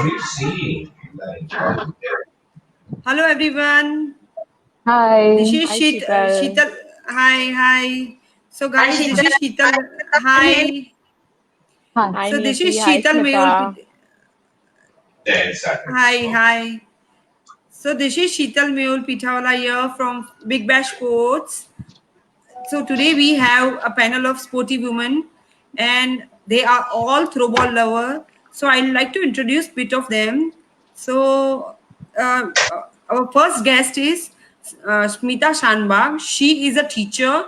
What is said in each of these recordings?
do you see? Hello everyone. This Hi. is Hi, Sheetal. Sheetal. Hi. So Hi, guys, this Sheetal. is Sheetal. Can you hear me? Hi. Hi. Hi, So this is Niyati. Hi, Sheetal Mehul. Smita. Hi. So this is Sheetal Mehul Pithawala here from Big Bash Sports. So today we have a panel of sporty women, and they are all throwball lover. So I'd like to introduce bit of them. So our first guest is Smita Shanbag. She is a teacher.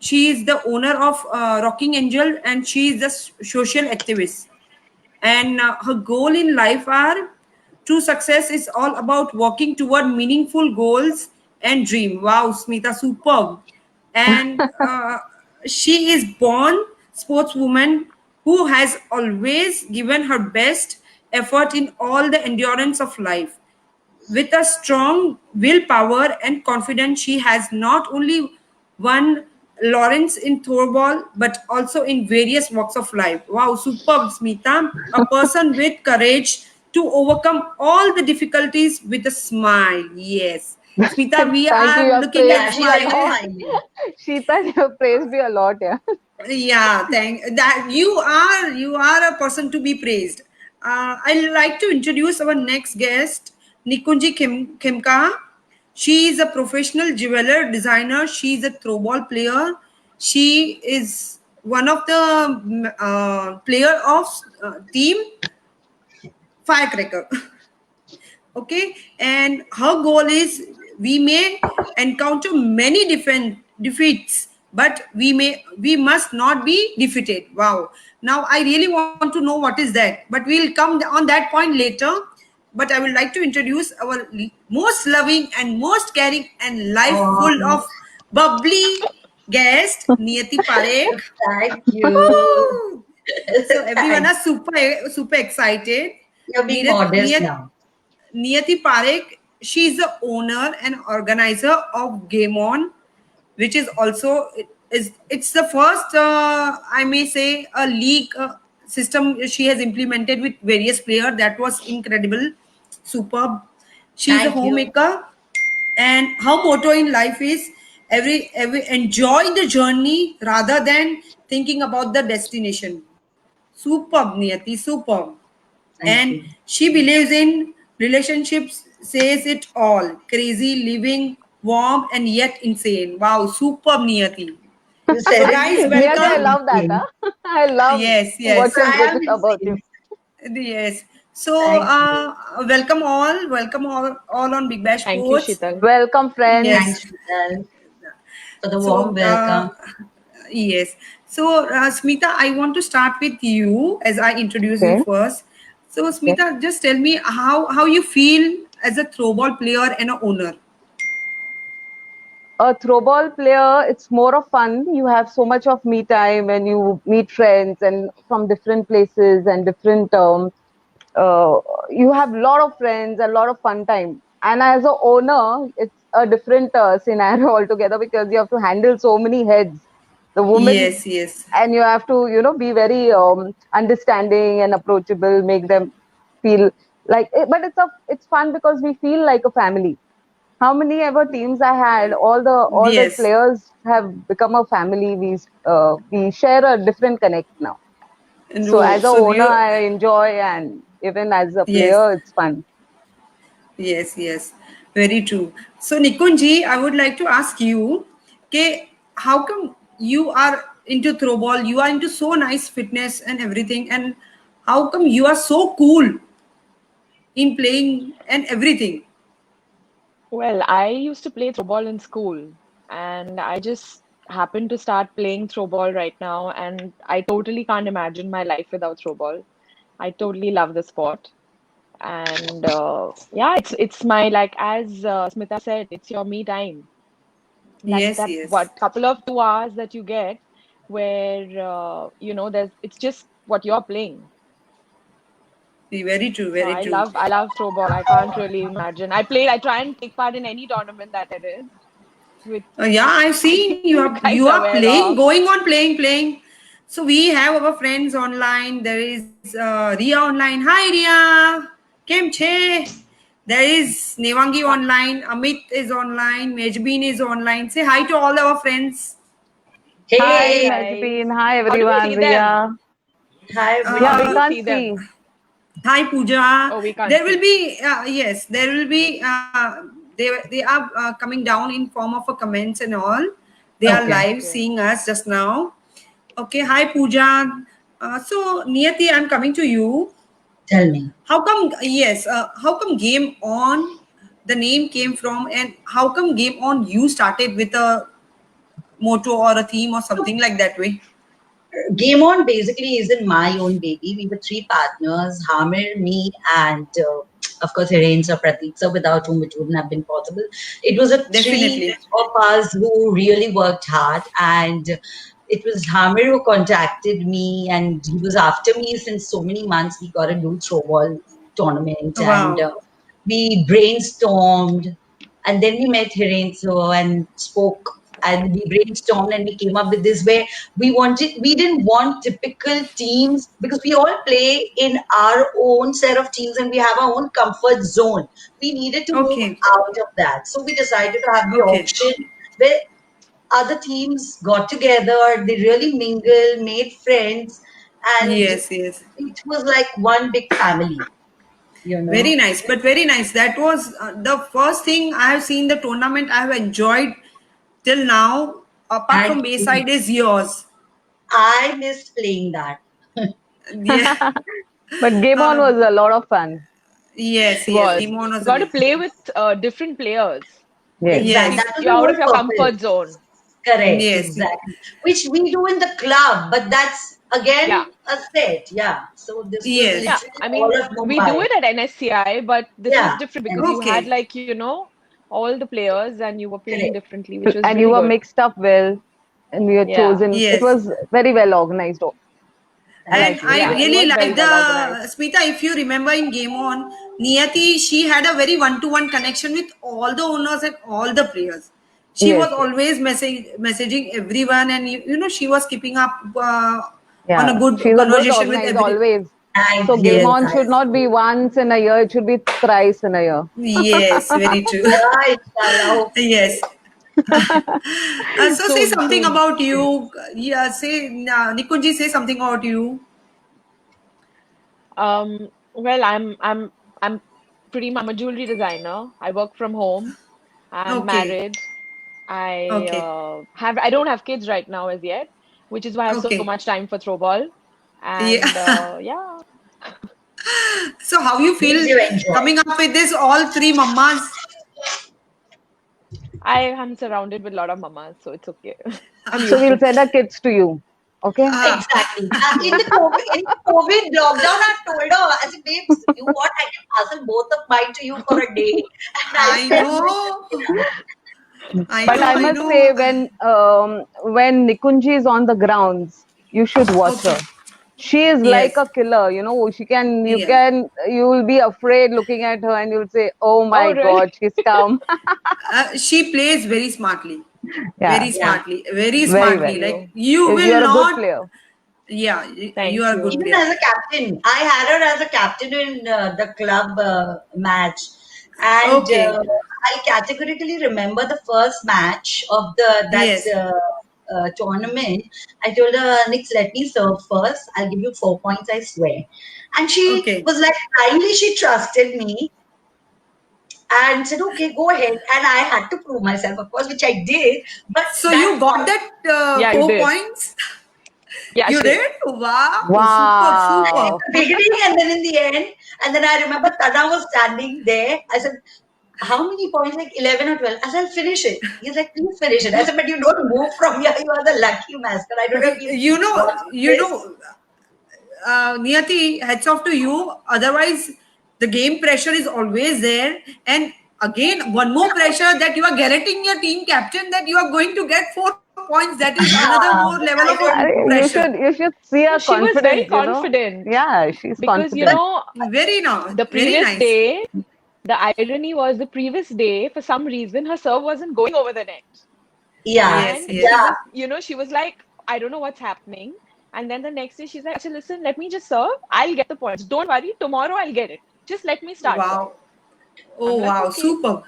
She is the owner of Rocking Angel, and she is a social activist. And her goal in life are true success is all about working toward meaningful goals and dream. Wow, Smita, superb. And she is born sportswoman who has always given her best effort in all the endurance of life. With a strong willpower and confidence, she has not only won Lawrence in throwball but also in various walks of life. Wow, superb, Smita. A person with courage to overcome all the difficulties with a smile. Yes. Smita, we Thank you. are You have looking Yeah, at praised me she's a like smile. lot. smiling. Sheetal, you have praised me a lot, yeah. Yeah, thank that you are a person to be praised. I'd like to introduce our next guest, Nikunji Khemka. She is a professional jeweler designer. She is a throwball player. She is one of the player of team Firecracker. Okay, and her goal is we may encounter many different defeats, but we must not be defeated. Wow, now I really want to know what is that, but we'll come on that point later. But I would like to introduce our most loving and most caring and life full Oh, of bubbly guest, Niyati Parekh. thank you. Woo! So everyone Thanks. are super excited. You're being modest now. Niyati Parekh, she is the owner and organizer of Game On, which is also it's the first I may say a league system she has implemented with various players. That was incredible, superb. She is a Thank you. homemaker, and her motto in life is every enjoy the journey rather than thinking about the destination. Superb, Niyati, superb. Thank And you. she believes in relationships, says it all. Crazy, living, warm, and yet insane. Wow, superb, Niyati. You So, said it guys, Niyati, I welcome. love that, beautifully. huh? I love what Yes. you've I written am about you. insane. Yes. So, Thank you. welcome all on Big Bash Thank you, Sports. Sheetal. Welcome, friends. Yes. Thanks, Sheetal, for the warm So, welcome. yes. So, Smita, I want to start with you as I introduce you Okay. first. So, Okay. Smita, just tell me how you feel as a throwball player and a owner. A throwball player, it's more of fun. You have so much of me time and you meet friends and from different places and different uh, you have a lot of friends, a lot of fun time. And as a owner, it's a different scenario altogether because you have to handle so many heads, the women, Yes. and you have to, be very understanding and approachable, make them feel like. But it's fun because we feel like a family. How many ever teams I had, all the Yes. players have become a family. We share a different connect now. And So oh, as a so owner, you, I enjoy, and even as a yes. player, it's fun. Yes. Very true. So, Nikunji, I would like to ask you, okay, how come you are into throwball? You are into so nice fitness and everything, and how come you are so cool in playing and everything? Well, I used to play throwball in school, and I just happened to start playing throwball right now, and I totally can't imagine my life without throwball. I totally love the sport, and yeah, it's my like as Smita said, it's your me time. That Yes. what couple of 2 hours that you get where there's it's just what you're playing. Very true. So Very true. I love throwball. I can't really imagine. I try and take part in any tournament that there is, which Yeah, I've I seen think you you guys are are aware playing, of. going on playing. So we have our friends online. There is Ria online. Hi Ria, Kem che? There is Nevangi online. Amit is online. Mejbeen is online. Say hi to all our friends. Hi, Hey, Guys, Najbeen. Hi, how do we everyone. see them? Ria. hi Yeah, How we do Uh, we everyone. can't see see. them? Hi Pooja. Oh, we can't There will see. be yes, there will be they are coming down in form of a comments and all. They are Okay. live Okay. seeing us just now. Okay, hi Pooja. So Niyati, I'm coming to you. Tell me. How come yes? How come Game On? The name came from, and how come Game On you started with a motto or a theme or something like that way? Game On basically isn't my own baby. We were three partners, Hamir, me, and of course Hiren sir, Prateek sir, without whom it wouldn't have been possible. It was a three Definitely. of us who really worked hard, and it was Hamir who contacted me, and he was after me since so many months. We got to do throwball tournament, and Wow. we brainstormed, and then we met Hiren sir and spoke. And we brainstormed and we came up with this where we didn't want typical teams because we all play in our own set of teams and we have our own comfort zone. We needed to move Okay. out of that. So we decided to have the Okay. option where other teams got together, they really mingled, made friends, and Yes. Yes. it was like one big family, you Very know. nice, but very nice. That was the first thing I have seen the tournament I have enjoyed till now. Apart from Thank you. Bayside is yours. I missed playing that. Yeah. But Game On Uh, was a lot of fun. yes, It yes. was. Demon was Got to amazing. play with different players. Yes. Exactly. Yes, That was You're the out of whole your purpose. comfort zone. Correct, yes, exactly. Which we do in the club, but that's Yeah. again a set, yeah. So this was Yeah. yes. literally I all mean, of we do Mumbai. it at NSCI, but this was Yeah, different because and you had Okay. like, all the players and you were playing correct. differently, which was And you really were good. mixed up well, and you had Yeah. chosen. It Yes. was very well organized. I Thank And liked you. it. I Yeah, Yeah. it really was very like well organized. the Smita, if you remember in Game On, Niyati, she had a very one-to-one connection with all the owners and all the players. She Yes. was Yes. always messaging everyone, and she was keeping up on a Yeah. good She's a good conversation with organizer every. always. So Thank Game you. On should Thank not be once in a year. It should be thrice in a year. Yes, very true. yeah, inshallah. Yes. So say Soon, something soon. about you. Yeah, say Nikunji, say something about you. Well, I'm pretty much I'm a jewelry designer. I work from home. I'm Okay. married. Okay. I don't have kids right now as yet, which is why I have so Okay. much time for throwball. Yeah. And yeah, So how you Means feel you enjoy. coming up with this all three mammas? I am surrounded with a lot of mamas, so it's okay. I'm So used to we'll it. send our kids to you. Okay? Ah, Exactly. In the COVID lockdown, I told her, I said, babes, you what? I can parcel both of mine to you for a day. And I I said, know. I But know. I I must say, know. when Nikunji is on the grounds, you should watch Okay. her. She is like Yes. a killer. Yeah. You will be afraid looking at her, and you'll say, "Oh Oh, my really? God, she's calm." She plays very smartly. Yeah, Very yeah. smartly. Very very Thank well. smartly. Like you. you will You're a good not. player. Yeah, you Thank are a good you. Even player. as a captain, I had her as a captain in the club match, and Okay. I categorically remember the first match of the that Yes. tournament. I told her, "Nix, let me serve first. I'll give you 4 points, I swear." And she Okay. was like, blindly, she trusted me and said, "Okay, go ahead." And I had to prove myself, of course, which I did. But So that you got that Yeah, you four did. points? Yeah, You she did. did? Wow. Super, super. Wow. beginning and then in the end. And then I remember Tana was standing there. I said, how many points? Like 11 or 12. I said, I'll finish it. He's like, please finish it. I said, but you don't move from here. You are the lucky mascot. I don't know if you You know, watched you this. know, Niyati, hats off to you. Otherwise, the game pressure is always there. And again, one more pressure that you are guaranteeing your team captain that you are going to get 4 points. That is another more level But of I a don't know. You pressure. should see her She was very confidence. confident Yeah, she's because, confident. Very nice. the Very previous nice. day, the irony was the previous day, for some reason, her serve wasn't going over the net. Yeah, Yes, And yes. yeah, she was like, I don't know what's happening. And then the next day she's like, "Acha, listen, let me just serve. I'll get the points. Don't worry. Tomorrow I'll get it. Just let me start serving." Wow. Oh I'm like, wow, "Okay." super.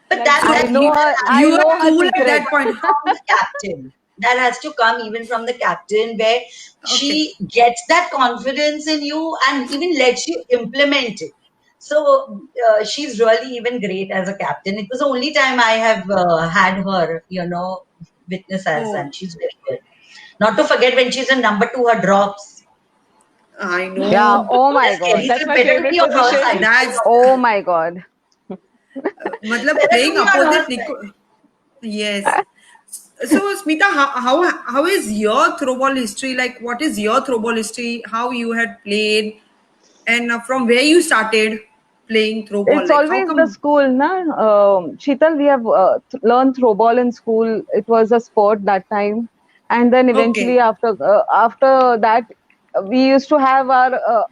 But Let's that do I that it. know even her. has I You know are her cool at secret. that point. from the captain. That has to come even from the captain, where Okay. she gets that confidence in you and even lets you implement it. So she's really even great as a captain. It was the only time I have had her, witness as, Oh, and she's very good. Not to forget when she's in number two, her drops. I Yeah. know. Oh my Just scary. God. That's So my better to favorite be on her position. side. That's Oh my God. matlab Better to playing be on her opposite side. Nico. Yes. So Smita, how is your throwball history? Like, what is your throwball history? How you had played, and from where you started playing throwball? It's Like, how always the come? school, na? Sheetal, we have learned throwball in school. It was a sport that time, and then eventually Okay. after that, we used to have our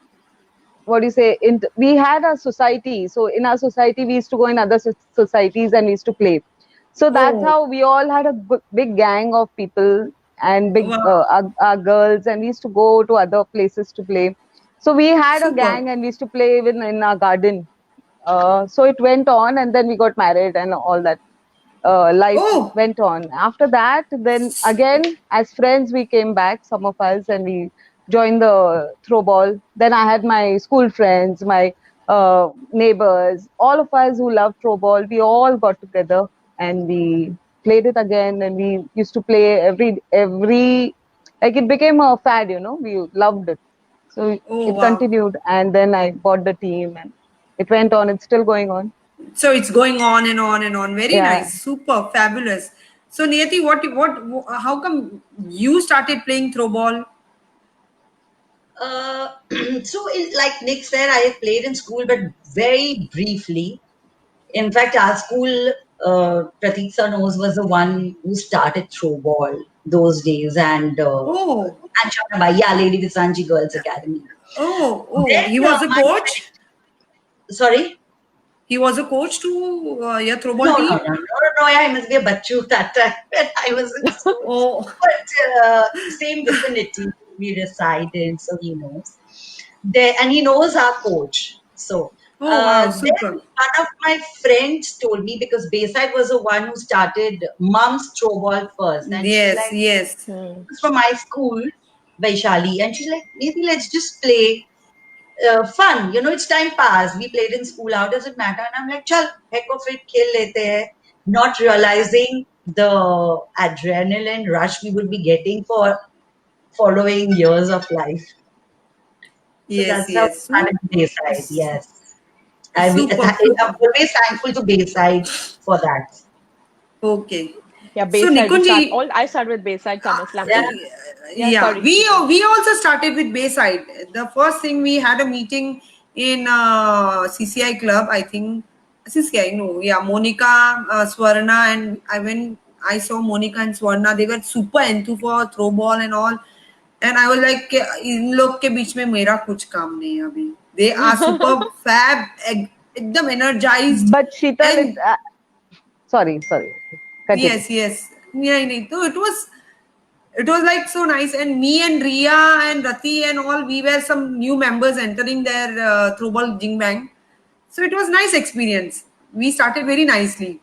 what do you say? We had a society. So in our society, we used to go in other societies and we used to play. So that's Oh, how we all had a big gang of people and big wow, our girls, and we used to go to other places to play. So we had a super. gang and we used to play even in our garden. So it went on, and then we got married, and all that life Oh, went on. After that, then again, as friends, we came back, some of us, and we joined the throw ball. Then I had my school friends, my neighbors, all of us who loved throw ball. We all got together and we played it again, and we used to play every like it became a fad, we loved it. So oh, it wow. continued, and then I bought the team, and it went on. It's still going on. So it's going on and on and on. Very Yeah. nice, super fabulous. So Niyati, how come you started playing throwball? So, like Nick said, I have played in school, but very briefly. In fact, our school, Pratik sir knows, was the one who started throw ball those days, Oh, and Shanabai, yeah, Lady Visanji Girls Academy. oh, Then he was a my coach. sorry, He was a coach to your throwball no, no, team. no, no, no, no, I must be a bachu that time when I was in school. Oh, But same vicinity we reside in, so he knows. There, and he knows our coach. So oh, wow, then super. one of my friends told me, because Bayside was the one who started Mum's Throwball first, and she's Yes, like, yes. Hmm. "It's from my school, Vaishali," and she's like, "Maybe let's just play." Fun, it's time pass. We played in school. How does it matter? And I'm like, chal, heck of it, khel lete hai. Not realizing the adrenaline rush we would be getting for following years of life. So Yes, that's how we yes. started Bayside. Yes, Super, I'm super. always thankful to Bayside for that. Okay. Yeah, So Bayside. Nikunji, I started with Bayside SummerSlam Yeah, team. Yeah, yeah, sorry, we Sheetal. we also started with Bayside. The first thing we had a meeting in CCI club, I think. CCI, no, yeah, Monica, Swarna, and I saw Monica and Swarna, they were super into for throw ball and all. And I was like, इन लोग के बीच में मेरा कुछ काम नहीं है अभी. They are super fab, एकदम energized, But Sheetal, and sorry, continue. yes, yes. Yeah, so it was like so nice, and me and Ria and Rati and all, we were some new members entering their throwball jing bang. So it was nice experience. We started very nicely.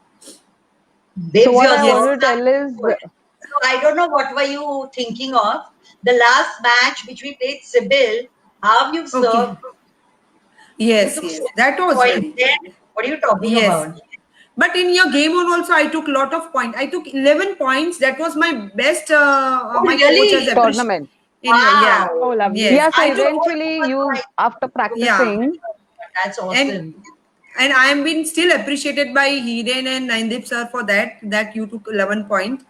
So babes, what your I Yes, want to Swarna. tell is, So I don't know what were you thinking of. The last match which we played, Sibyl, how you okay. served. You Yes, took so yes. That many was points very there. What are you talking yes. about? But in your game on also, I took lot of points. I took 11 points. That was my best. Oh, My coach has really? appreciated. tournament. In yeah, Oh, Wow. yes. lovely. Yeah, so I took Oh, eventually super. So you, after yeah. practicing, that's and awesome. and I am been still appreciated by Hiren and Naindip sir for that you took 11 point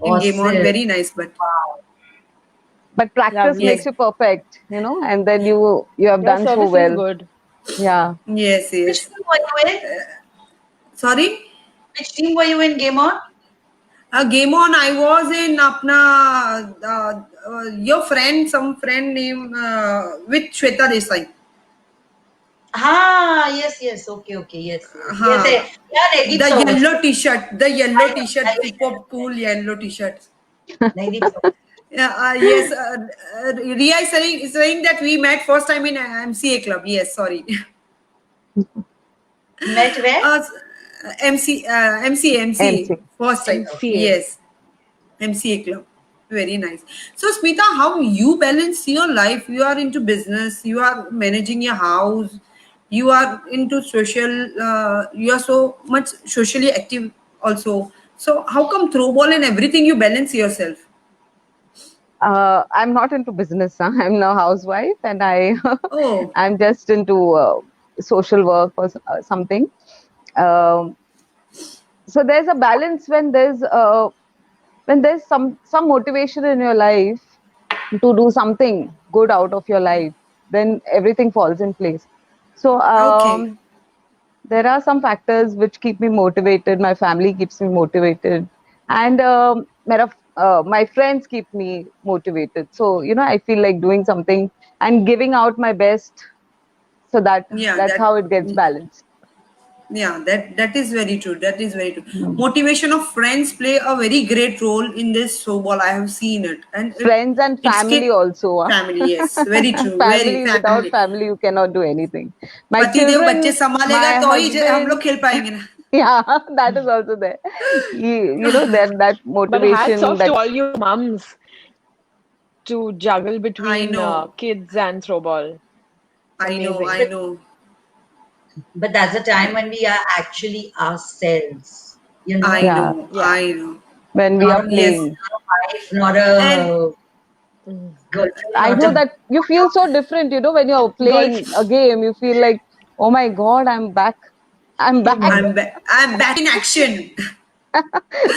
in game on. Awesome. Very nice, but Wow. but practice yes, makes Lovely. you perfect, and then you have Your done so service is well. good. Yeah. yes, Which yes. team were you in? Sorry, Which team were you in, Game On? game on. I was in apna your friend, some friend name with Shweta Desai. Ah, yes, yes. Okay, okay. Yes, yes. Yes, Huh. yeah, Nadeep The sir also. yellow t-shirt, Yeah, yeah, super cool yellow t-shirt. Nadeep sir. Yes, Ria is saying that we met first time in MCA club. Yes, sorry. Met where? MCA, MC. first time. MCA. Yes, MCA club. Very nice. So, Smita, how you balance your life? You are into business, you are managing your house, you are into social, you are so much socially active also. So, how come throw ball and everything you balance yourself? I'm not into business. Huh? I'm a housewife, and Oh, I'm just into social work or something. Um, so there's a balance when there's some motivation in your life to do something good out of your life, then everything falls in place. So okay. there are some factors which keep me motivated. My family keeps me motivated, and my friends keep me motivated. So I feel like doing something and giving out my best, so Yeah, that's how it gets balanced. that is very true. That is very true. Mm. Motivation of friends play a very great role in this snowball. I have seen it, and Friends and it's family also. family. Yes, very true. Very Family, without family. family you cannot do anything. My पति देव बच्चे children, संभालेगा my तो ही हम लोग husband. खेल पाएंगे ना. Yeah, that is also there. That But hats motivation, off to that all you mums to juggle I between know, kids and throwball. Amazing. I know. But that's a time when we are actually ourselves, yeah, Yeah. I know. when we not are a, Yes, playing. not a wife, not and a Mm. girlfriend, I not know a that you feel so different, when you're playing a Golf. game, you feel like, oh my God, I'm back. I'm back. I'm back in action.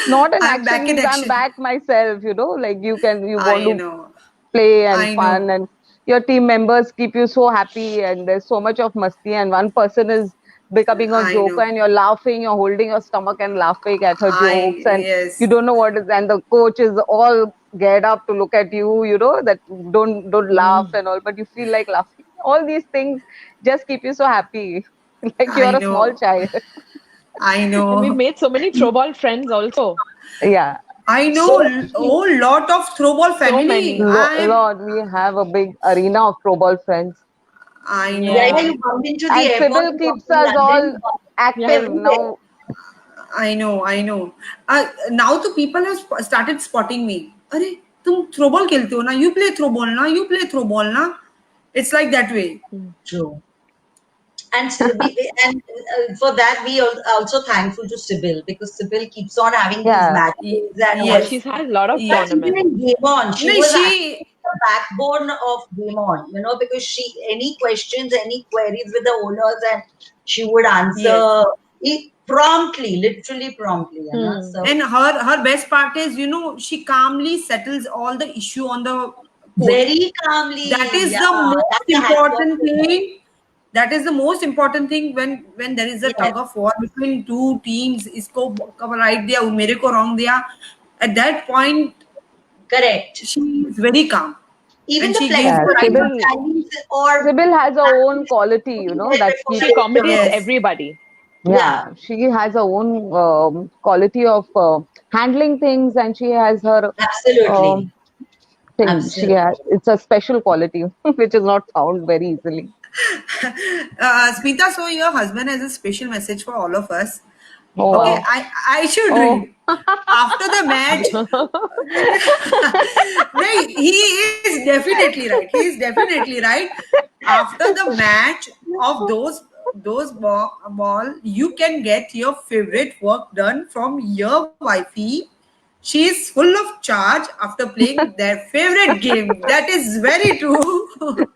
Not an I'm action back in means I'm action. back myself, like you want I to know, play and I fun, know, and your team members keep you so happy, and there's so much of masti, and one person is becoming a I joker, know. and you're laughing, you're holding your stomach and laughing at her I jokes, and you yes, don't know what is, and the coach is all geared up to look at you, that don't laugh Mm. and all, but you feel like laughing. All these things just keep you so happy, like I you're a small know, child. I And we've know. made so many throwball friends also. Yeah. I know so a whole lot of throwball So family. many. Lord, we have a big arena of pro ball friends. I yeah, yeah, know, Yeah. you bump into the And airport, Sybil you bump keeps in us London, you all bump Yeah. active everywhere. now. I know. Now the people have started spotting me. अरे तुम throw ball खेलते हो ना? You play throw ball ना? You play throw ball ना? It's like that way. Mm. True. And for that we are also thankful to Sybil, because Sybil keeps on having these Yeah. matches and Yeah, all. Yes, she's had a lot of But yes. even tournaments. in Game On, she No, was she. actually the backbone of Game On, because any questions, any queries with the owners, and she would Yes. answer it promptly, literally promptly. Hmm. So And her best part is, she calmly settles all the issue on the court. very calmly, That is yeah, the most that's a hats off important to her. thing. That is the most important thing when there is a Yes, tug of war between two teams. Isko right diya, mere ko wrong diya. At that point, correct. she is very calm Even and the she gives Yeah. the right flexible Sybil answer. timings or Sybil has her own quality, putting that helmet for She keeps accommodates helmet. Yes, everybody. Yeah, yeah, she has her own quality of handling things, and she has her absolutely. um thing. Absolutely. It's a special quality which is not found very easily. Smita, so your husband has a special message for all of us. Oh Okay, Oh, wow. I should Oh. read. After the match, no, he is definitely right. He is definitely right. After the match of those ball, you can get your favorite work done from your wifey. She is full of charge after playing their favorite game. That is very true.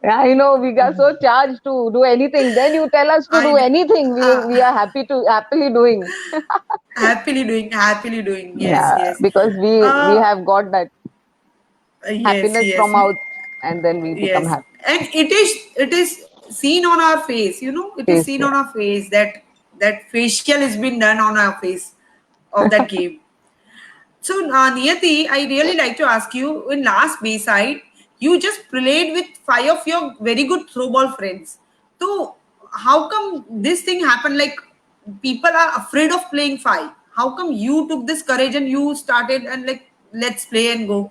Yeah, I know we are so charged to do anything. Then you tell us to I do know. anything. We are happily doing. Happily doing. Yes, Yeah, yes. because we Uh, have got that yes, happiness yes, from out, and then we become yes. happy. And it is seen on our face. It is Face, seen yeah. on our face that facial has been done on our face of that game. So, Niyati, I really like to ask you in last Bayside, you just played with five of your very good throw ball friends. So, how come this thing happened? Like, people are afraid of playing five. How come you took this courage and you started and like, let's play and go?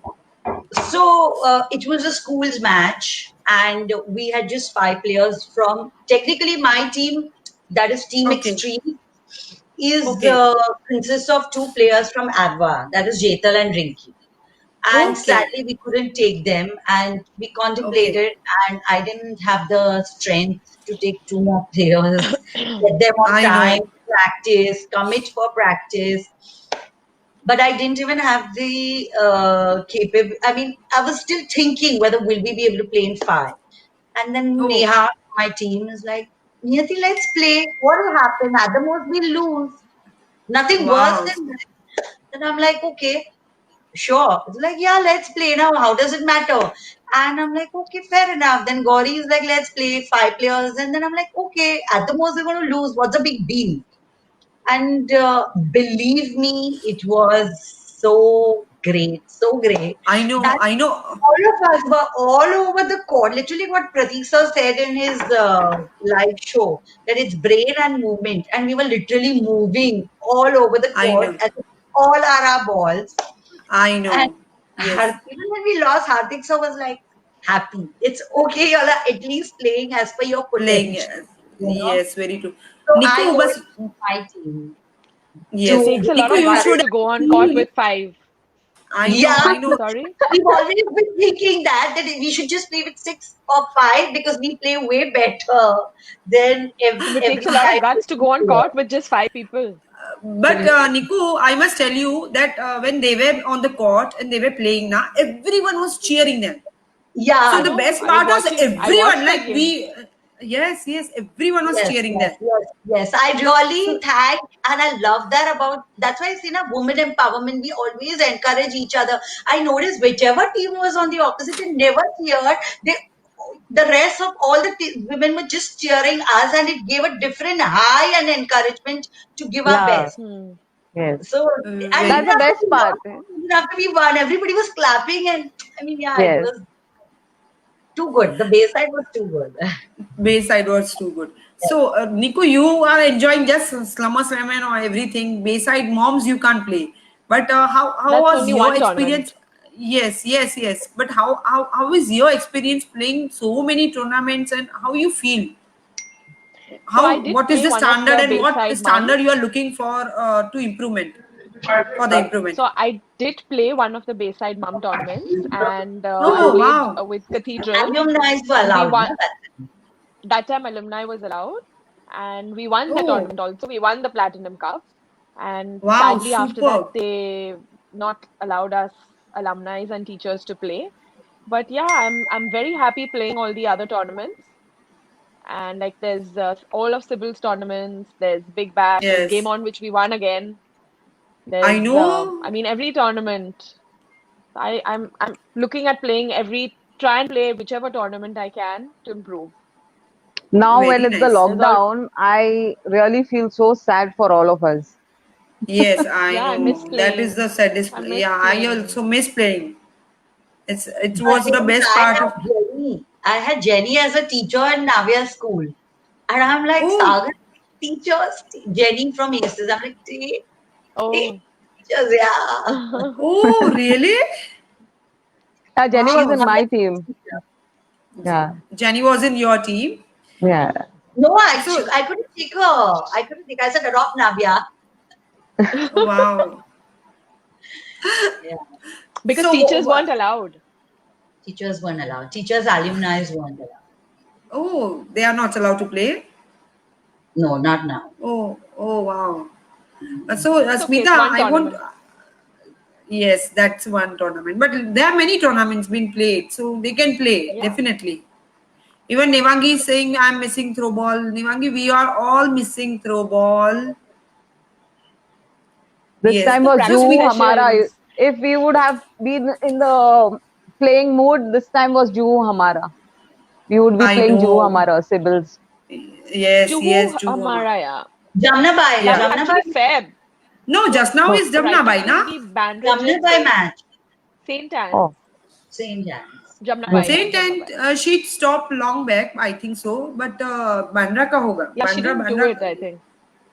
So it was a schools match, and we had just 5 players from technically my team, that is Team Okay. Extreme, is Okay. consists of 2 players from Adva, that is Jetal and Rinki. And Okay. sadly, we couldn't take them, and we contemplated, and I didn't have the strength to take 2 more players, get them on I time, know. practice, commit for practice. But I didn't even have the capable. I mean, I was still thinking whether will we be able to play in 5. And then Oh, Neha, my team, is like, Niyati, let's play. What will happen? At the most, we'll lose. Nothing worse wow. than that. And I'm like, okay, sure. It's like, yeah, let's play now. How does it matter? And I'm like, okay, fair enough. Then Gauri is like, let's play 5 players. And then I'm like, okay, at the most, we're going to lose. What's the big deal? And believe me, it was so great, so great I know. that I know. all of us were all over the court. Literally, what Pratik sir said in his live show, that it's brain and movement, and we were literally moving all over the I court, know. and all are our balls. I And know. Yes. Even when we lost, Hardik sir was like, happy. It's okay, y'all are at least playing as per your Playing. potential, you know. Yes, very true. So I Nico, owe but it to my team yes. It to takes a lot Nico, of you guts should to go on court actually. with 5. I know. Yeah, I know. Sorry? we've always been thinking that we should just play with 6 or 5 because we play way better than It takes every a lot of time guts to go on player. court with just 5 people. But Nico, I must tell you that when they were on the court and they were playing, now everyone was cheering them. So Yeah, I the know. best part was I everyone, watched that like game. yes, yes, everyone was yes, cheering yes, them. yes, yes. I really So thank and I love that about. That's why I say, na, women empowerment. We always encourage each other. I noticed whichever team was on the opposite, they never cheered. They, the rest of all the women were just cheering us, and it gave a different high and encouragement to give our Yeah, best. Hmm. yes. So, and it very That's the didn't have to best be part. one, it didn't have to be one. Everybody was clapping, and I mean, yeah, it Yes. was too good. The baseline was too good. Bayside was too good. So Nico, you are enjoying just Slumber Slammer or everything. Bayside moms you can't play. But how That's was only your one experience? tournament. Yes, yes, yes. But how is your experience playing so many tournaments and how you feel? So I How did what is play the one of standard the and what Bayside standard mums. you are looking for to improvement for the improvement? So I did play one of the Bayside mum tournaments, and I Oh played wow. with Cathedral, Alumni were and we allowed, won. na, that time. That time alumni was allowed, and we won the Oh tournament also. We won the Platinum Cup, and wow, sadly after that superb. they not allowed us alumni and teachers to play. But yeah, I'm very happy playing all the other tournaments. And like there's all of Sybil's tournaments, there's Big Bash, there's Game Yes. On, which we won again. I There's I know. mean every tournament. I'm looking at playing try and play whichever tournament I can to improve. Now, when Very it's the nice. There's all lockdown, I really feel so sad for all of us. Yes, I Yeah, I miss know. That is playing. the saddest. I miss Yeah, I playing. also miss playing. It But was the then best I part had of. Jenny. I had Jenny as a teacher in Navya school. And I'm like, Oh, Sagar, teachers, Jenny from Aces. I'm like, take Oh. teachers, yeah. oh, really? Jenny She's was Wow. in Navya my team. teacher. Yeah, Jenny was in your team. yeah. No, So, I couldn't take her. I couldn't take her. I said, adopt Navya. wow. Yeah. Because So, teachers weren't allowed. Teachers weren't allowed. Teachers, alumni weren't allowed. oh, they are not allowed to play. No, not now. Oh, wow. So, It's okay, Smita, it's one I want. tournament. Yes, that's one tournament. But there are many tournaments being played, so they can play Yeah. definitely. Even Nevangi is saying, I'm missing throw ball. Nevangi, we are all missing throw ball. This Yes. time The was So, practice Juhu Smita, Hamara. sessions. If we would have been in the playing mood, this time was Juhu Hamara. We would be I playing Juhu know. Hamara, Sibils. Yes, yes, Juhu Juvama. Amaraya. Jamnabai. That was Yeah. Jamnabai. actually Feb. No, just now No. is Jamna Right Bai, between na? the Bandra Gym, Jamnabai match. St. Anne's. Oh, Same chance. Jamna Bai, yeah, okay. Saint Jamna and Bai. she stopped long back, I think so. But Bandra ka hoga. Yeah, she didn't do it, I think.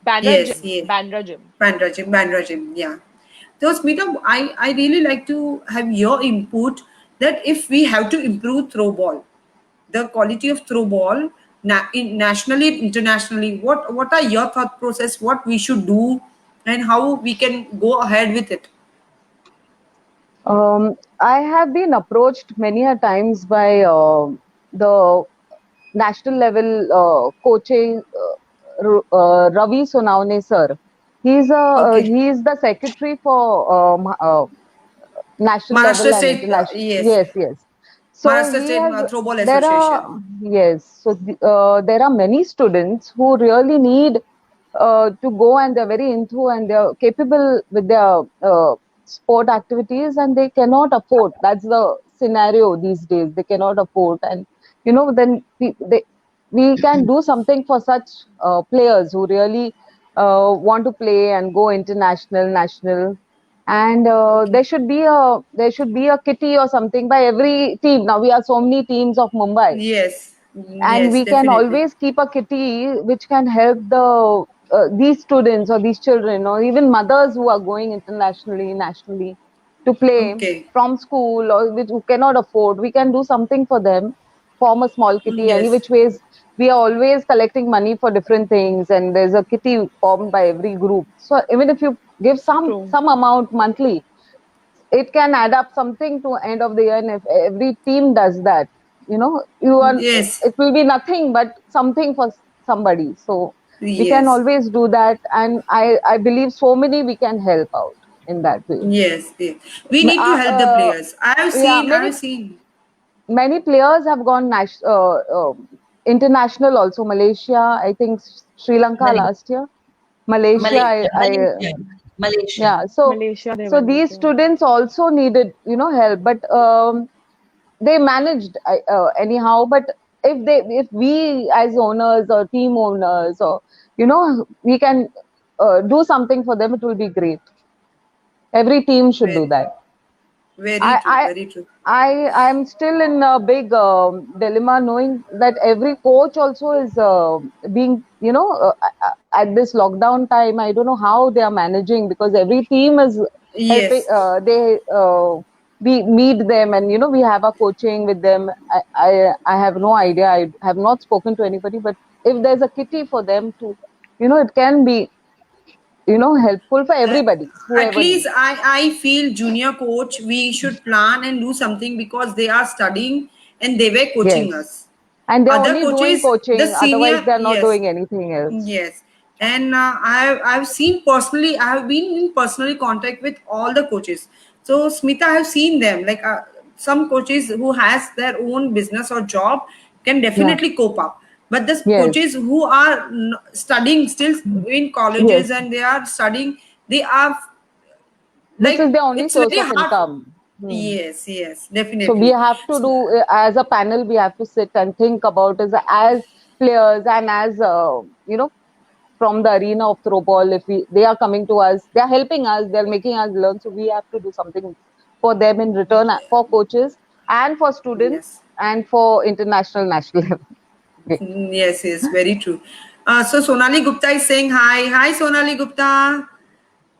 Bandra Yes, Gym. yes. Bandra Gym. Bandra Gym, yeah. So Smita, I really like to have your input that if we have to improve throw ball, the quality of throw ball nationally, internationally, what are your thought process? What we should do, and how we can go ahead with it? I have been approached many a times by the national level coaching Ravi Sonawane sir. Okay, He is the secretary for national level Maharashtra and State, international. yes, Yes, yes. So Maharashtra he State has. Throw Ball There Association. are yes. So there are many students who really need to go, and they're very into and they're capable with their sport activities, and they cannot afford. That's the scenario these days. They cannot afford, and then we can do something for such players who really want to play and go international, national, and Okay. there should be a kitty or something by every team. Now we are so many teams of Mumbai, Yes, and yes, we can definitely. always keep a kitty which can help these students or these children or even mothers who are going internationally, nationally to play Okay. from school or which who cannot afford. We can do something for them, form a small kitty. Any Yes, which ways, we are always collecting money for different things, and there's a kitty formed by every group. So even if you give True. some amount monthly, it can add up something to end of the year. And if every team does that, you are, yes, it will be nothing but something for somebody. So we can yes, always do that, and I believe so many we can help out in that way. yes, yes. We need to help the players. Yeah, I have seen. many players have gone international also. Malaysia, I think Sri Lanka Malaysia, last year. Malaysia, Malaysia, I Malaysia, Malaysia. yeah. So Malaysia, they so went. these Yeah. students also needed help, but they managed anyhow. But if we as owners or team owners or we can do something for them, it will be great. Every team should do Very, that. very true, I very true. I'm still in a big dilemma, knowing that every coach also is being at this lockdown time. I don't know how they are managing, because every team is helping. Yes, We meet them, and we have a coaching with them. I have no idea. I have not spoken to anybody, but if there's a kitty for them to, it can be helpful for uh, everybody, at whoever least needs. I feel junior coach, we should plan and do something because they are studying and they were coaching Yes. us. And they're Other only doing coaches, the coaching, otherwise senior, they're not yes, doing anything else. yes, and I've seen personally. I have been in personally contact with all the coaches. So Smita, I have seen them. Like some coaches who has their own business or job can Yeah. definitely cope up. But the Yes. coaches who are studying still in colleges Yes. and they are studying, they are This is like the only it's source very of hard. income. Yes, yes, So we definitely. have to So, do, as a panel, we have to sit and think about as players and as, from the arena of throw ball. If they are coming to us, they are helping us, they are making us learn. So we have to do something for them in return, for coaches and for students yes. and for international, national level. Okay. Yes, yes, very true. So Sonali Gupta is saying hi. Hi, Sonali Gupta.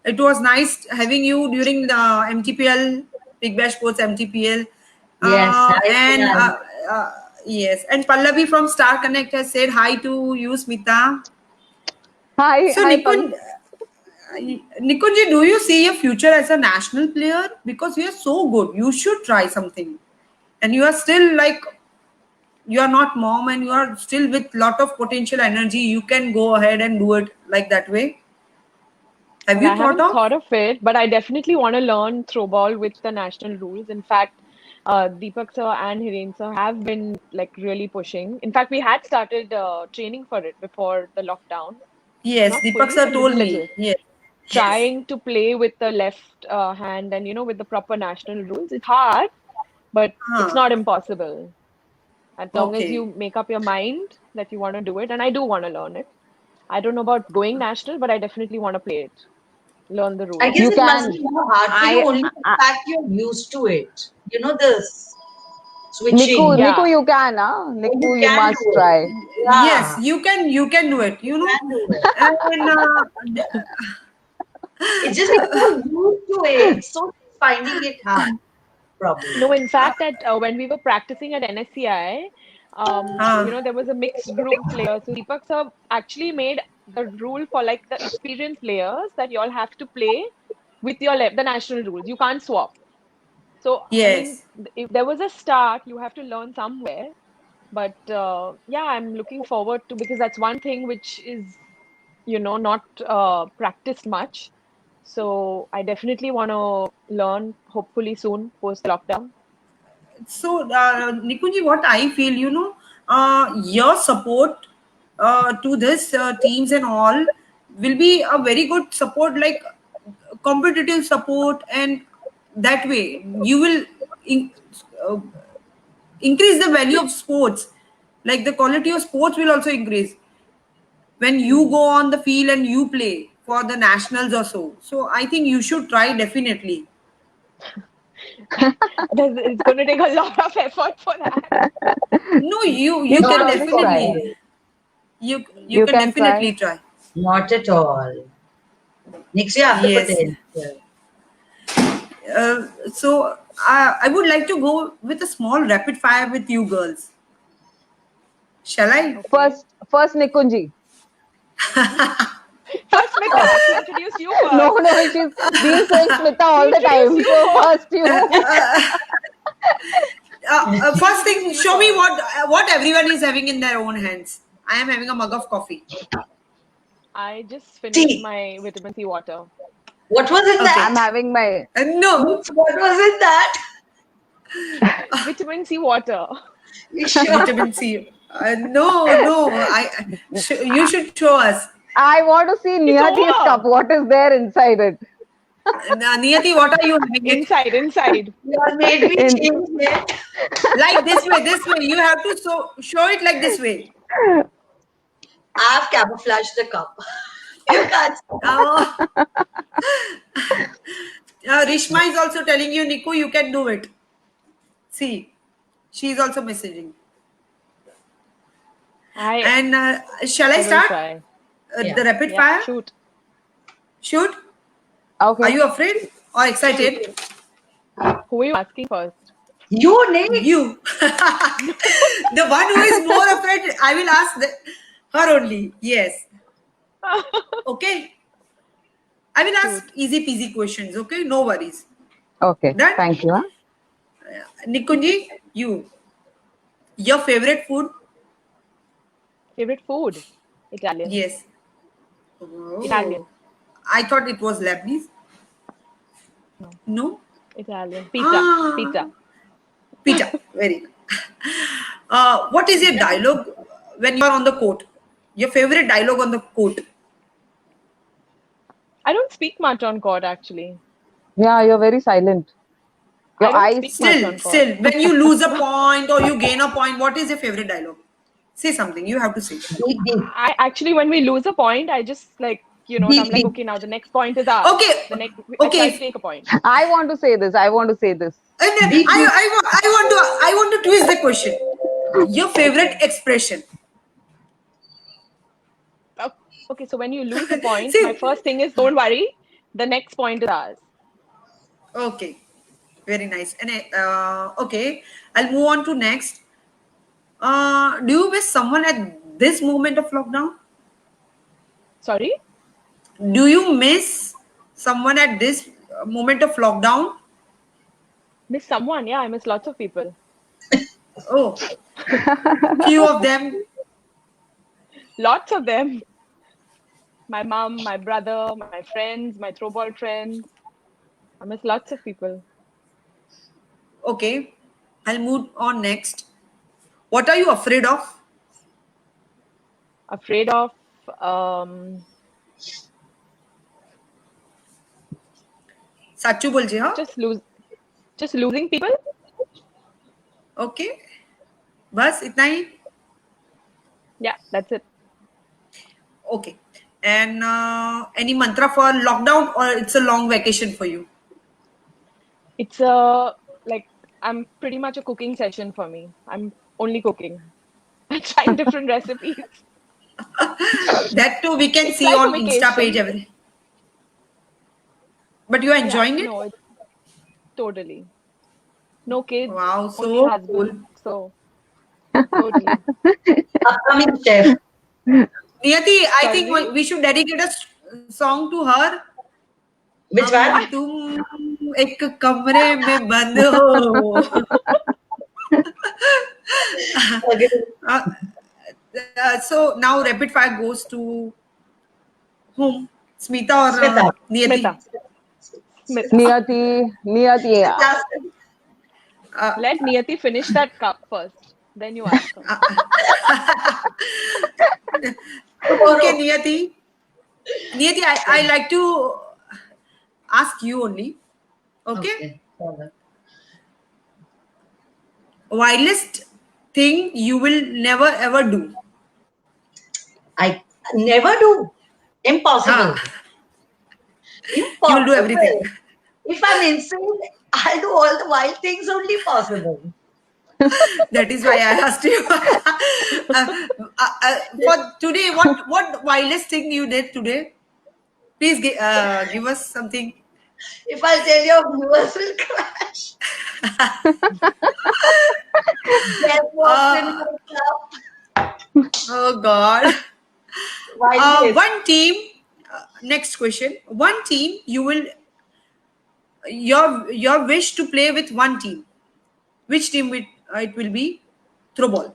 It was nice having you during the MTPL, Big Bash Sports MTPL. Yes, hi, And Sonali. uh, yes, and Pallavi from Star Connect has said hi to you, Smita. Hi, So hi, Pal. Nikunji, do you see your future as a national player? Because you are so good. You should try something. And you are still like, you are not mom and you are still with lot of potential energy. You can go ahead and do it like that way. Have Well, I you thought haven't of? thought of it, but I definitely want to learn throwball with the national rules. In fact, Deepak sir and Hiren sir have been like really pushing. In fact, we had started training for it before the lockdown. Yes, Not Deepak fully, sir but told little me. little. Yes, yes, Trying to play with the left hand and with the proper national rules. It's hard, but it's huh. not impossible. As long as Okay. you make up your mind that you want to do it, and I do want to learn it. I don't know about going national, but I definitely want to play it, learn the I guess You rules. it must can. be more hard for you only the I fact you're used to it. You know, the Niku, switching. Yeah, you can, huh? Oh, you Niku, you can must do it. try. Yes, Yeah, you can do it, you you know. can do it. And It's just because you're used to it, so it's finding it hard. Probably. No, in fact, when we were practicing at NSCI, there was a mixed group player. So Deepak sir actually made the rule for like the experienced players that you all have to play with your the national rules. You can't swap. So, I mean, Yes. if there was a start, you have to learn somewhere. But yeah, I'm looking forward to, because that's one thing which is, not practiced much. So I definitely want to learn, hopefully soon, post lockdown. So, Nikunji, what I feel, your support to this teams and all will be a very good support, like competitive support, and that way you will in, uh, increase the value of sports. Like the quality of sports will also increase when you go on the field and you play for the nationals or so. So, I think you should try definitely. It's going to take a lot of effort for that. No, you You can should Not always try. definitely. possible. You You can can try. definitely try. Not at all. Next year, I have the Yes. potential. So I would like to go with a small rapid fire with you girls. Shall I? Okay. First Nikunji. First, Smita, she introduced you No, first. no, she's been saying Smita all the Introduce time. you So first. first you. First thing, show me what everyone is having in their own hands. I am having a mug of coffee. I just finished Tea. my vitamin C water. What was in Okay. I'm that? having my. No, What was in that? Vitamin C water. You sure? vitamin C. No. You should show us. I want to see It's Niyati's over. cup. What is there inside it? Niyati, what are you having it? Inside. You all made me In- change it. Like this way, this way. You have to show it like this way. I've camouflaged the cup. You can't. Uh, Rishma is also telling you, Niku, you can do it. See, she is also messaging. I And shall I will start try. Yeah. the rapid Yeah, fire? shoot. Shoot. Okay. Are you afraid or excited? Who are you asking first? You, Nick. You. The one who is more afraid, I will ask her only. Yes. Okay. I will ask easy peasy questions. Okay. No worries. Okay. Done? Thank you. Huh? Nikunji, you. Your favorite food? Favorite food? Italian. Yes. Oh. Italian. I thought it was Lebanese. No. No? Italian. Pizza. Ah. Pizza. Pizza. Very good. What is your dialogue when you are on the court? Your favorite dialogue on the court? I don't speak much on court actually. Yeah, you're very silent. Your I don't eyes. speak much on court. Still, when you lose a point or you gain a point, what is your favorite dialogue? Say something. You have to say. Deep, deep. I actually, when we lose a point, I just like, I'm like, Deep. okay, now the next point is ours. Okay. The next, Okay. I try to take a point. I want to say this. I want to say this. And then I want to twist the question. Your favorite expression? Okay, so when you lose a point, See- my first thing is don't worry, the next point is ours. Okay, very nice. And okay, I'll move on to next. Do you miss someone at this moment of lockdown? Sorry? Do you miss someone at this moment of lockdown? Miss someone? Yeah, I miss lots of people. Oh, few of them. Lots of them. My mom, my brother, my friends, my throwball friends. I miss lots of people. Okay, I'll move on next. What are you afraid of? Afraid of साचू बोलजे हाँ? just losing people. Okay, बस इतना ही. Yeah, that's it. Okay, and any mantra for lockdown or it's a long vacation for you? It's like I'm pretty much a cooking session for me. I'm only cooking. I'm trying different recipes. That too we can It's see like a on Insta vacation. page every. But you are enjoying it? No, it's totally. No kids, Wow, only so cool. husband. So totally. Upcoming chef. Niyati, I think Sorry. we should dedicate a song to her. Which हम one? तुम एक कमरे में बंद हो. Okay. Uh, so now rapid fire goes to whom? Smita or Smita. Niyati? Smita. Smita. Niyati, yeah. Last Let Niyati finish that cup first. Then you ask her. Okay, Niyati. Niyati, I like to ask you only. Okay? Okay. Wildest thing you will never ever do. I never do. Impossible. Ah, Impossible. you'll do everything. If I'm insane, I'll do all the wild things only possible. That is why I asked you. For today, what wildest thing you did today? Please give us something. If I tell your viewers will crash. Death walks in my cup. Oh God. Wild days. One team. Next question. One team you will your wish to play with one team. Which team it will be? Throw ball.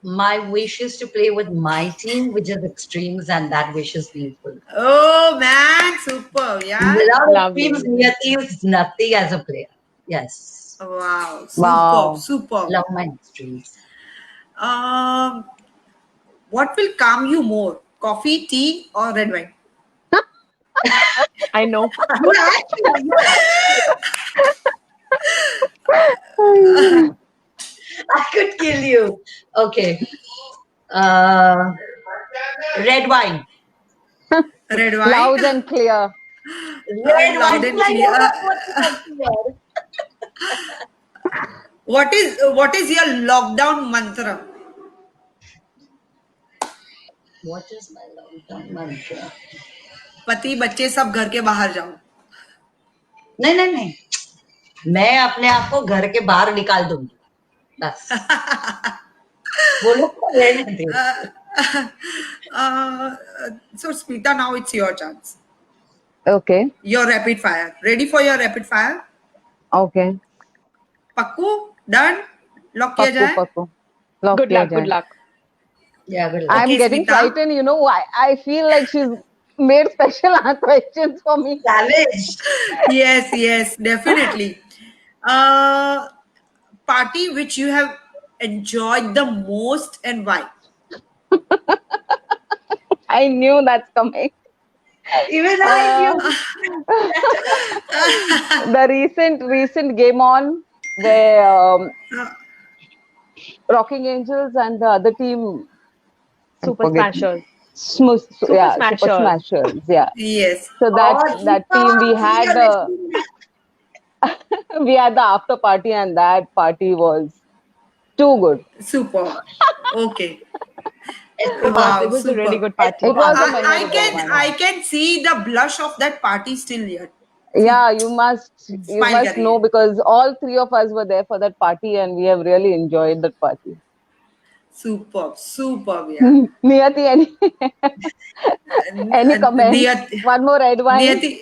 My wish is to play with my team, which is Extremes, and that wish is beautiful. Oh man, super. Yeah. Without Lovely. Extremes, Niyati is nothing as a player. Yes. Wow. Wow. Super. Love my Extremes. What will calm you more? Coffee, tea, or red wine? I know. I could kill you. Okay. Red wine. Red wine. Loud and clear. Red Loud wine. and I clear. know what you want to hear. What is your lockdown mantra? What is my lockdown mantra? पति बच्चे सब घर के बाहर जाओ. नहीं. मैं अपने आप को घर के बाहर निकाल दूंगी. बस. वो लोग को रहने दे. So Smita, now it's your chance. Okay. Your rapid fire. Ready for your rapid fire? Okay. पक्कू? Done? Lock किया जाए? Pakku. Lock Good kiya luck. Good jaye. luck. Yeah, good luck. I'm Okay, getting Smita. frightened. You know, I feel like she's made special questions for me. Challenge. Yes, definitely. Party which you have enjoyed the most and why? I knew that's coming. Even I knew. The recent game on where Rocking Angels and the other team. I Super forget. Smashers. Super Smashers. Smashers. Yeah. Yes. So that team we had the after party, and that party was too good. Super. Okay. It Wow, was a really super. good party. It was a I memorable one. can see the blush of that party still here. Yeah, you must Smile kar rahi know hai. because all three of us were there for that party, and we have really enjoyed that party. Superb, yeah. Niyati, any comment? Niyati, One more red wine. Niyati,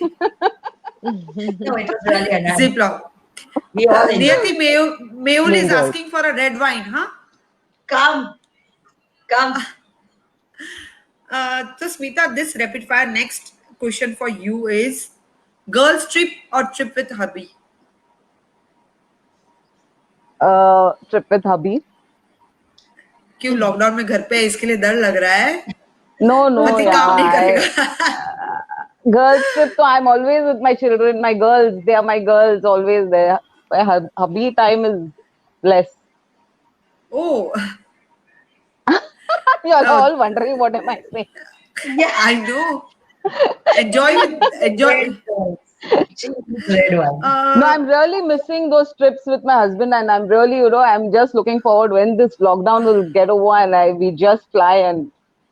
No, it was really a nice. Ziploc. We all enjoyed. Niyati, Mehul is Enjoyed. asking for a red wine, huh? Come. So Smita, this rapid fire next question for you is girls trip or trip with hubby? Trip with hubby. क्यों lockdown में घर पे है इसके लिए डर लग रहा है? No, पति काम नहीं करेगा. Girls trip, so I'm always with my children, my girls. They are my girls, always there. Hubby time is less. Oh, You're all wondering what am I saying. I know. Enjoy. Red one. No, I'm really missing those trips with my husband, and I'm really, I'm just looking forward when this lockdown will get over and we just fly and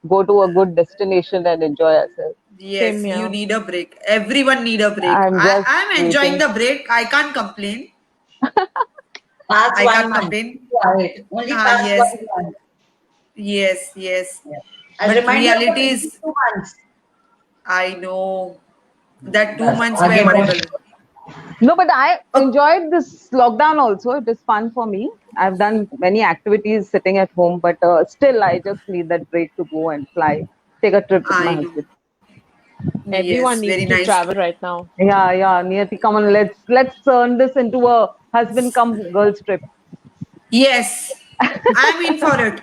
go to a good destination and enjoy ourselves. Yes, Same you here. need a break. Everyone need a break. I'm just I'm enjoying waiting. the break. I can't complain. Past I one can't month. complain. Quiet. Only past Yes, 1 month. yes, yes. Yeah. I'll But remind you reality about is, 2 months. I know that two That's months were आगे बढ़. horrible. No, but I Okay, enjoyed this lockdown also. It is fun for me. I've done many activities sitting at home, but still, I just need that break to go and fly, take a trip with my I know. husband. Yes, Everyone very needs to nice. travel right now. Yeah, Niyati, come on, let's turn this into a husband come girls trip. Yes, I'm in for it.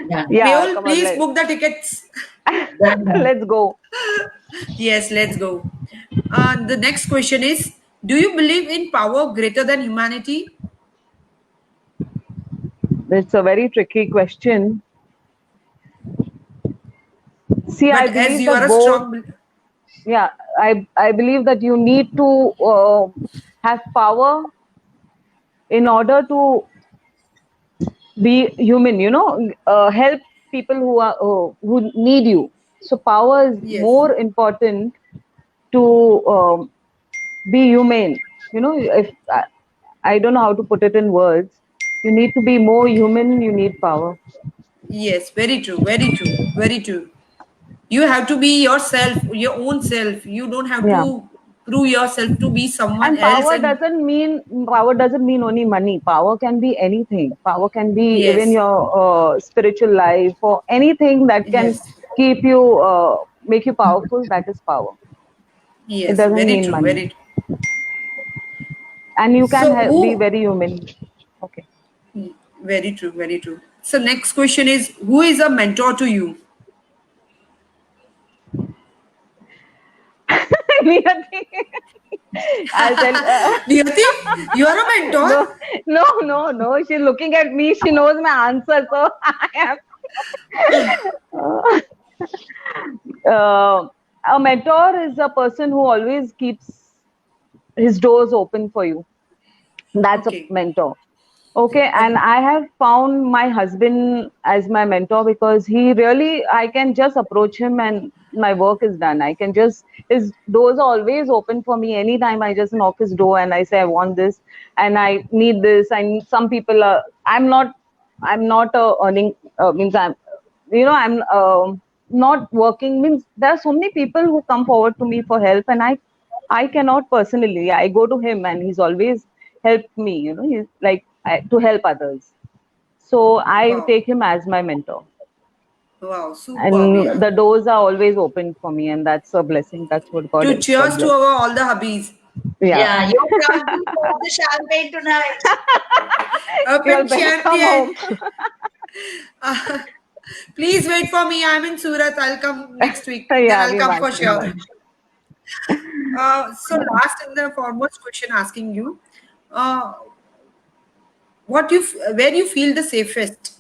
Yeah. Yeah, Mehul, come on, please book the tickets. Done, done. let's go. Yes, let's go. The next question is, do you believe in power greater than humanity? It's a very tricky question. See, I But as believe you that are a both. strong, Yeah, I believe that you need to have power in order to be human. Help people who need you. So power is yes, more important to be humane. If I don't know how to put it in words, you need to be more okay, human. You need power. yes, very true, very true, very true. You have to be yourself, your own self. You don't have Yeah. to prove yourself to be someone And else. And power doesn't mean only money. Power can be anything. Power can be even yes, your spiritual life or anything that can yes, keep you make you powerful. That is power. It yes, doesn't very mean true, money. very true. And you can So be who? very human. Okay. Very true, very true. So next question is, who is a mentor to you? Niyati, I'll tell. Niyati, you are a mentor. No, no. She's looking at me. She knows my answer, so I have. Uh, a mentor is a person who always keeps his doors open for you. That's a Okay, mentor. Okay, and okay, I have found my husband as my mentor because he really, I can just approach him and my work is done. I can just, his doors are always open for me. Anytime I just knock his door and I say, I want this and I need this. Some people are, I'm not earning, means I'm not working, means there are so many people who come forward to me for help and I cannot personally. I go to him and he's always helped me. He's like to help others. So I wow, take him as my mentor, wow, superb, yeah. and the doors are always open for me, and that's a blessing. That's what God To God cheers to bless. our all the hubbies. Yeah, Yeah, you're proud to pour the champagne tonight. you all Open better come champion. home. Uh, please wait for me. I'm in Surat. I'll come next week. Then Yeah, I'll we come might, for we sure. might. So last and the foremost question asking you, uh, where you feel the safest?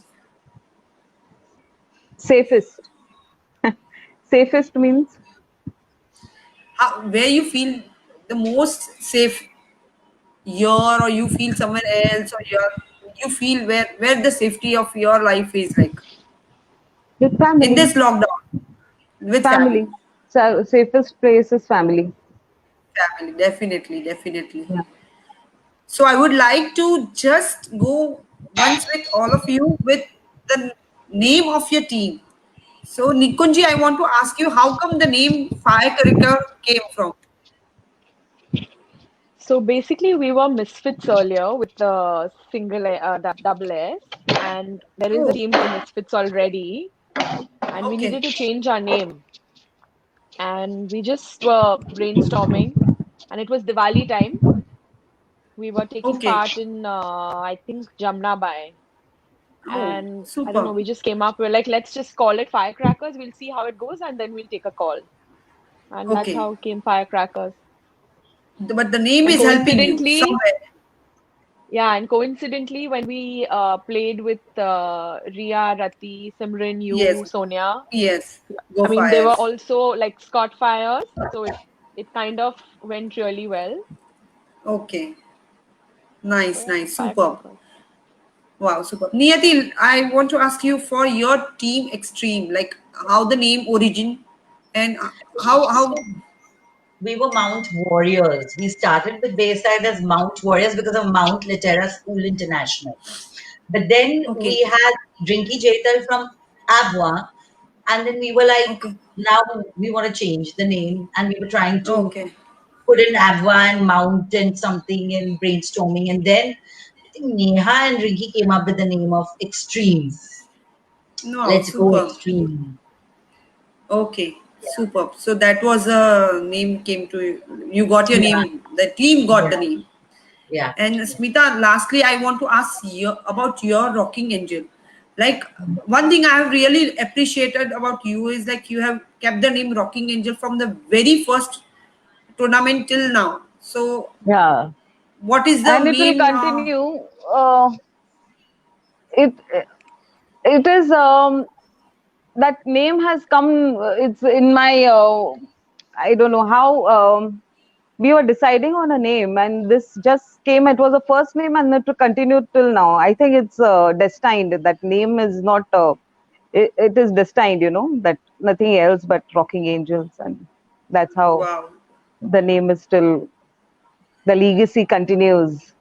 Safest. Safest means Where you feel the most safe here, or you feel somewhere else, or you feel where the safety of your life is like with in family. this lockdown with family. Family. So safest place is family. Family, definitely, definitely. Yeah. So I would like to just go once with all of you with the name of your team. So Nikunji, I want to ask you, how come the name Firecracker came from? So basically, we were Misfits earlier with the double S, and there is a Oh, team called Misfits already, and we okay, needed to change our name. And we just were brainstorming, and it was Diwali time. We were taking okay. part in, I think, Jamna Bai. Oh, And I don't know, super. we just came up, we're like, let's just call it Firecrackers. We'll see how it goes, and then we'll take a call. And that's Okay. how came Firecrackers. But the name And is helping you coincidentally, somewhere. yeah, and coincidentally, when we played with Ria, Rati, Simran, Yes, you, Sonia, yes. Go I mean, they were Fires. also like Scott Fires, so it kind of went really well. Okay. So Nice, yeah, nice. Superb. Firecrackers. Wow, super. Niyati, I want to ask you for your team Extreme, like how the name origin and how So we were Mount Warriors. We started with Bayside as Mount Warriors because of Mount Litera School International. But then we okay, had Drinky Jaital from Abwa, and then we were like, okay, now we want to change the name, and we were trying to okay. put in Abwa and Mount and something and brainstorming, and then I think Neha and Rinky came up with the name of Extremes. No, Let's go super. Extreme. Okay, Yeah, super. So that was a name came to you. You got your yeah, name. The team got the yeah, name. yeah. And Smita, lastly, I want to ask you about your rocking angel. Like one thing I have really appreciated about you is like you have kept the name Rocking Angel from the very first tournament till now. So Yeah, what is the and it will main? continue. Uh, it it is that name has come. It's in my. I don't know how. We were deciding on a name, and this just came. It was the first name, and it will continue till now. I think it's destined. That name is not. It is destined. That nothing else but Rocking Angels, and that's how Wow. the name is still. The legacy continues.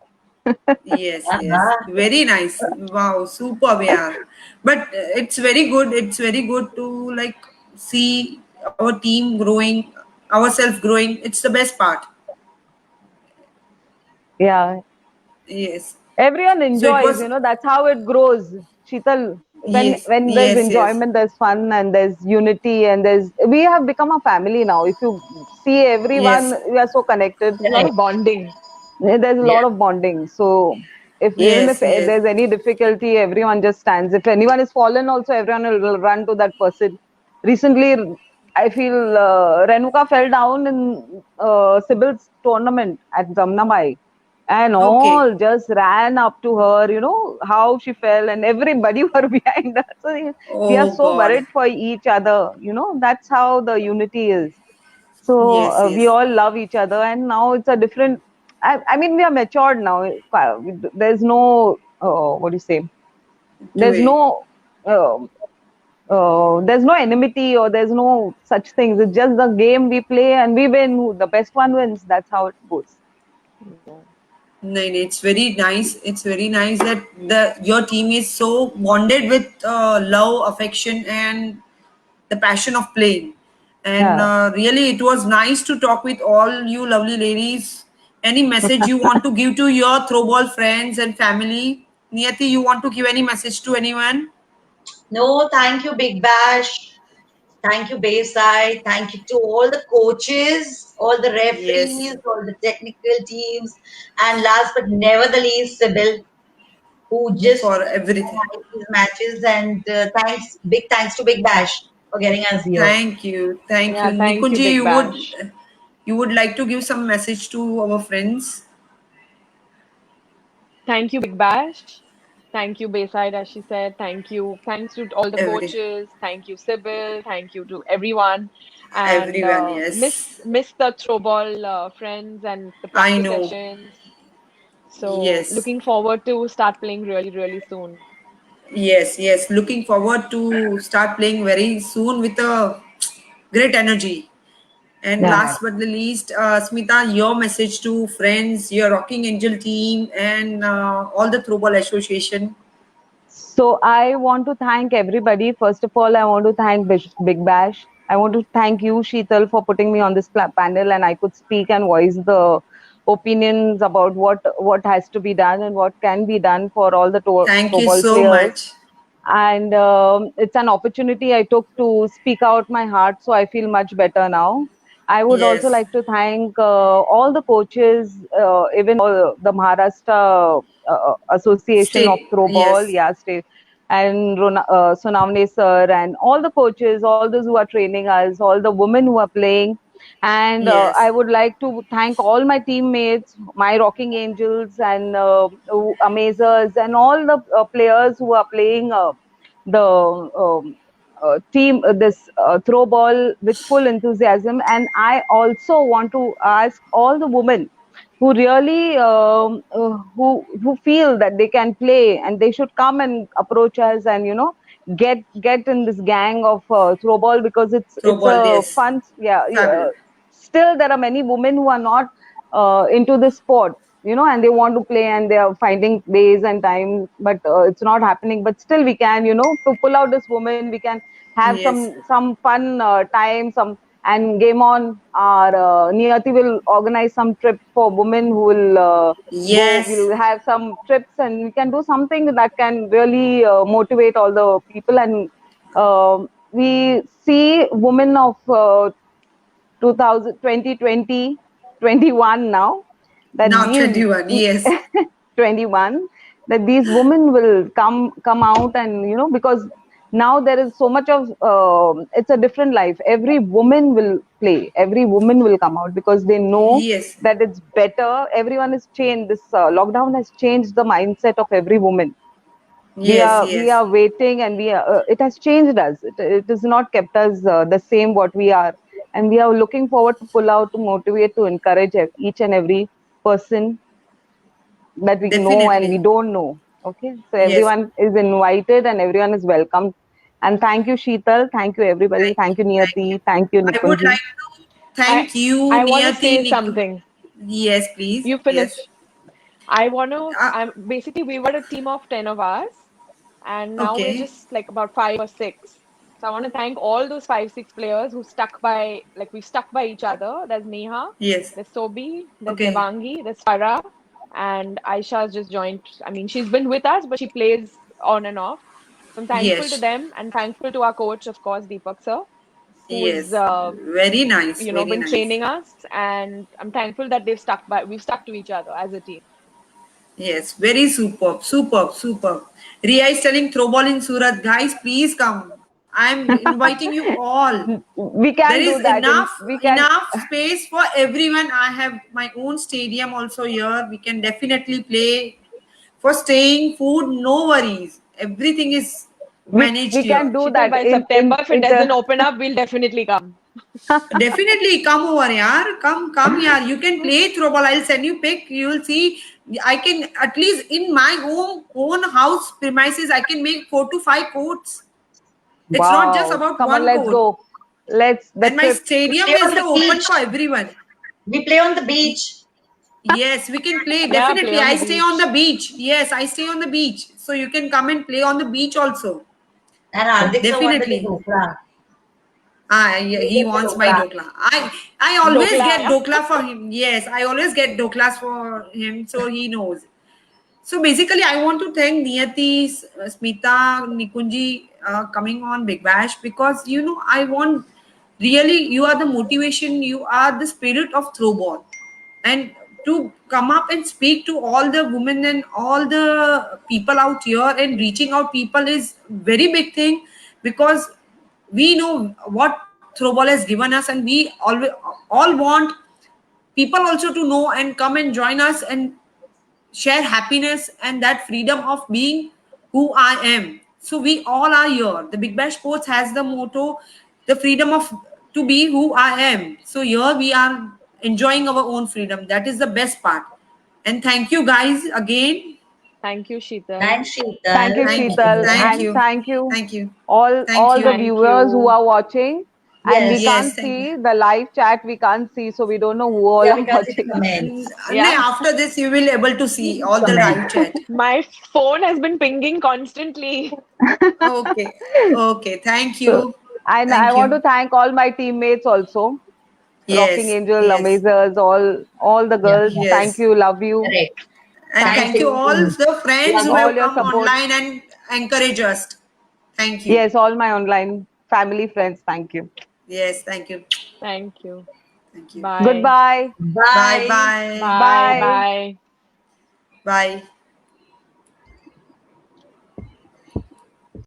Yes, yes. Uh-huh. Very nice. Wow, superb, yeah. But it's very good. It's very good to like see our team growing, ourselves growing. It's the best part. Yeah, Yes. everyone So it enjoys. was That's how it grows. Sheetal, when yes, when there's yes, yes, enjoyment, there's fun, and there's unity, and we have become a family now. If you see everyone, yes, we are so connected. A lot of bonding. There's a Yeah. lot of bonding. So if even if yes, yes, there's any difficulty, everyone just stands. If anyone is fallen, also everyone will run to that person. Recently, I feel Renuka fell down in Sibyl's tournament at Jamnabai, and okay. all just ran up to her. How she fell, and everybody were behind her. So we are Oh so God. worried for each other. That's how the unity is. So Yes, we yes. all love each other, and now it's a different. I mean, we are matured now. There's no what do you say? To There's a no uh, there's no enmity or there's no such things. It's just the game we play and we win. The best one wins. That's how it goes. Yeah. no, no, it's very nice. It's very nice that the your team is so bonded with love, affection, and the passion of playing. And Yeah. really, it was nice to talk with all you lovely ladies. Any message you want to give to your throwball friends and family? Niyati, you want to give any message to anyone? No, thank you, Big Bash. Thank you, Bayside. Thank you to all the coaches, all the Yes, referees, all the technical teams, and last but never the least, Sybil, who just for everything. organized these matches. And big thanks to Big Bash for getting us here. Thank you, thank you, Yeah, thank you, Nikunji. Big Bash. You would like to give some message to our friends? Thank you, Big Bash. Thank you, Bayside, as she said. Thank you. Thanks to all the Every coaches. Thank you, Sybil. Thank you to everyone. And everyone, miss the throwball friends and the I practice know. sessions. So Yes, looking forward to start playing really, really soon. yes, yes. Looking forward to start playing very soon with a great energy. And Yeah. Yeah. last but the least, Smita, your message to friends, your Rocking Angel team, and all the Throwball Association. So I want to thank everybody. First of all, I want to thank Big Bash. I want to thank you, Sheetal, for putting me on this panel, and I could speak and voice the opinions about what has to be done and what can be done for all the Thank you throwball so players. much. And it's an opportunity I took to speak out my heart, so I feel much better now. I would also Yes, like to thank all the coaches, even the Maharashtra Association of stay. Throwball, Yes, yeah, state, and Sonavne sir, and all the coaches, all those who are training us, all the women who are playing. And I yes, would like to thank all my teammates, my Rocking Angels and Amazers, and all the players who are playing the team, this throw ball with full enthusiasm. And I also want to ask all the women who really who feel that they can play, and they should come and approach us, and get in this gang of throw ball, because Throw it's ball, a yes. fun. Yeah, yeah. Fabulous. Still there are many women who are not into this sport, and they want to play, and they are finding days and time, but it's not happening. But still we can, to pull out this woman, we can have Yes. some fun time, some. And game on, our Niyati will organize some trip for women who will go. Yes. We'll have some trips, and we can do something that can really motivate all the people. And we see women of 2000, 2020, 21 now, that Now these 21. Yes. 21, that these women will come out, and because now there is so much of it's a different life. Every woman will play, every woman will come out, because they know Yes. that it's better. Everyone is changed. This lockdown has changed the mindset of every woman. we Yes. are we Yes. are waiting, and it has changed us. It has not kept us the same what we are, and we are looking forward to pull out, to motivate, to encourage each and every person that we know and we Definitely. don't know. Okay, so Yes. everyone is invited and everyone is welcome. And thank you, Sheetal. Thank you, everybody. Thank Thank you. you, Thank you. Niyati. Thank you, I would Nikunji. like to I thank you, I want to Niyati, say Niku. something. Yes, please. You Yes. finish. I want to, Uh, I'm basically, we were a team of 10 of us, and now we're okay. just like about five or six. So I want to thank all those five, six players who stuck by, like we stuck by each other. There's Neha, Yes. there's Sobi, there's Okay. Devangi, there's Farah, and Aisha's just joined. I mean, she's been with us, but she plays on and off. So I'm thankful to Yes. them and thankful to our coach, of course, Deepak sir, who's Yes. Very nice. Very been nice. training us, and I'm thankful that we've stuck to each other as a team. Yes. Very superb. Superb. Superb. Ria is telling throw ball in Surat. Guys, please come. I'm inviting you all. We There can is do that. We can. enough space for everyone. I have my own stadium also here. We can definitely play. For staying, food, no worries. Everything is managed We can here. do Sheetal, that by September, if it in the doesn't open up, we'll definitely come. Definitely come over, yaar. Come here. You can play throw ball. I'll send you pic. You will see. I can at least in my own house premises. I can make 4 to 5 courts. It's not just Wow. about Come on, one let's court. go. Let's the And my trip. We stadium play is on the the open beach. for everyone. We play on the beach. Yes, we can play. Yeah, play Definitely. on I the stay on the beach. beach. Yes, I stay on the beach. So you can come and play on the beach also. And Hardik sir wanted the Definitely. dhokla. Yeah, We he get the wants my dhokla. dokla. I always Dokla, get yeah. dokla for him. Yes, I always get doklas for him, so he knows. So basically, I want to thank Niyati, Smita, Nikunji coming on Big Bash, because I want really, you are the motivation, you are the spirit of throw ball, and to come up and speak to all the women and all the people out here and reaching out people is very big thing, because we know what throw ball has given us, and we all want people also to know and come and join us and share happiness and that freedom of being who I am. So we all are here. The Big Bash Sports has the motto, the freedom of to be who I am. So here we are enjoying our own freedom. That is the best part. And thank you guys again. Thank you, Sheetal. Thanks, Thank Sheetal. you, Thank Thank you. Sheetal, you. Thank and you. thank you Thank you. Thank all the you. Thank viewers who you. are watching. And we Yes. Yes, can't thank you. see the live chat. We can't see, so we don't know who all Yeah, are we can't see the watching. comments. No, Yeah. after this you will able to see all the live Comments. chat. My phone has been pinging constantly. Okay. Okay. Thank So, you. and I Thank want to you. thank all my teammates also. Rocking Yes. Angel, Yes. Amazers, all the Yeah, girls. yeah. Thank Yes. you, love you. Correct. And Thanks Thank thank to you you. all you. the friends Love who All have you. your come support. online and encourage us. Thank you. Yes, all my online family friends. Thank you. Yes, thank you. Thank you. Thank you. Bye. Goodbye. Bye Bye. bye. Bye. Bye. Bye. Bye.